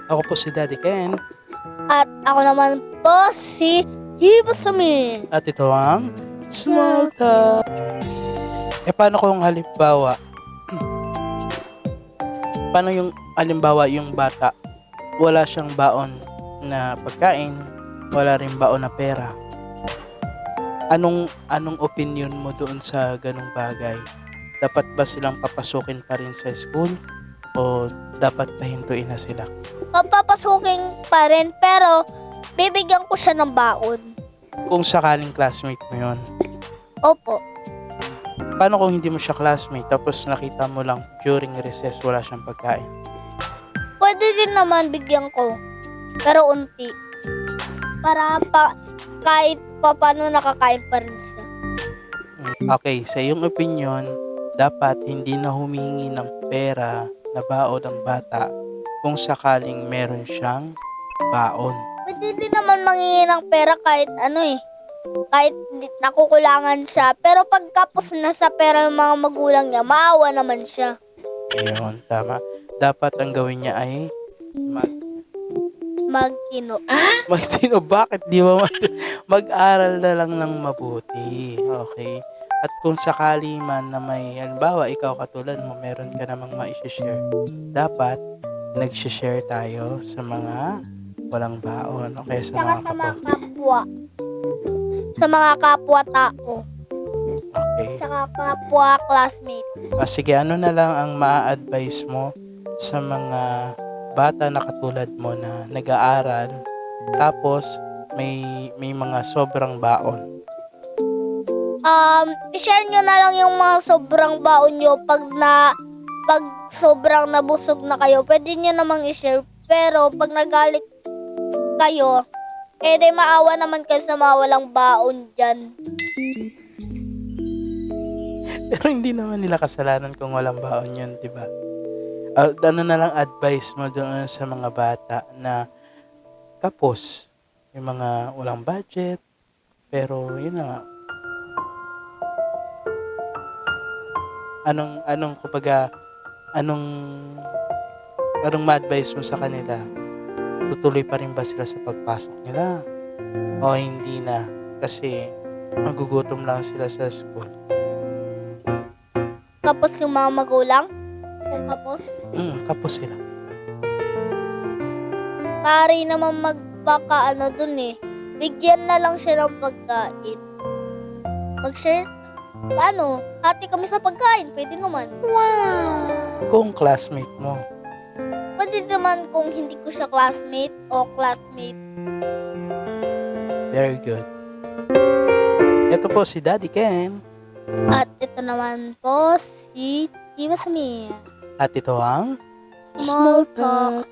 Ako po si Daddy Ken. At ako naman po si Hibasamin. At ito ang Small Talk. Paano kung halimbawa, paano yung halimbawa yung bata, wala siyang baon na pagkain, wala rin baon na pera. Anong opinion mo doon sa ganung bagay? Dapat ba silang papasukin pa rin sa school o dapat pahintuin na sila? Papapasukin pa rin pero bibigyan ko siya ng baon. Kung sakaling classmate mo yun, Opo. paano kung hindi mo siya classmate tapos nakita mo lang during recess wala siyang pagkain? Pwede din naman bigyan ko. Pero unti. Para kahit pa paano nakakain pa rin siya. Okay, sa iyong opinion, dapat hindi na humingi ng pera na baon ang bata kung sakaling meron siyang baon. Pwede din naman mangingi ng pera kahit kahit nakukulangan siya. Pero pagkapos na sa pera ng mga magulang niya, maawa naman siya. Ayun, tama. Dapat ang gawin niya ay Magtino. magtino. Bakit di ba mag-aral na lang ng mabuti? Okay. At kung sakali man na may, halimbawa, ikaw katulad mo, meron ka namang ma-share, dapat nag-share tayo sa mga walang baon. Okay, sa Tsaka mga sa mga kapwa. kapwa. Sa mga kapwa-tao. Okay. Tsaka kapwa-classmate. Sige, ano na lang ang ma-advise mo sa mga bata na katulad mo na nag-aaral tapos may mga sobrang baon? I-share nyo na lang yung mga sobrang baon nyo pag sobrang nabusog na kayo. Pwede nyo namang i-share. Pero pag nagalit kayo, di maawa naman kayo sa mga walang baon dyan. Pero hindi naman nila kasalanan kung walang baon yun, di ba? Ano na lang advice mo doon sa mga bata na kapos, yung mga walang budget, pero yun na nga. Anong ma-advise mo sa kanila? Tutuloy pa rin ba sila sa pagpasok nila? O hindi na? Kasi magugutom lang sila sa school. Kapos yung mga magulang. Kung kapos. Kapos sila. Pari naman magpaka dun Bigyan na lang siya ng pagkain. Mag-share. Hati kami sa pagkain. Pwede naman. Wow! Kung classmate mo. Pwede naman kung hindi ko siya classmate o classmate. Very good. Ito po si Daddy Ken. At ito naman po si Iwasmi. At ito ang Small Talk.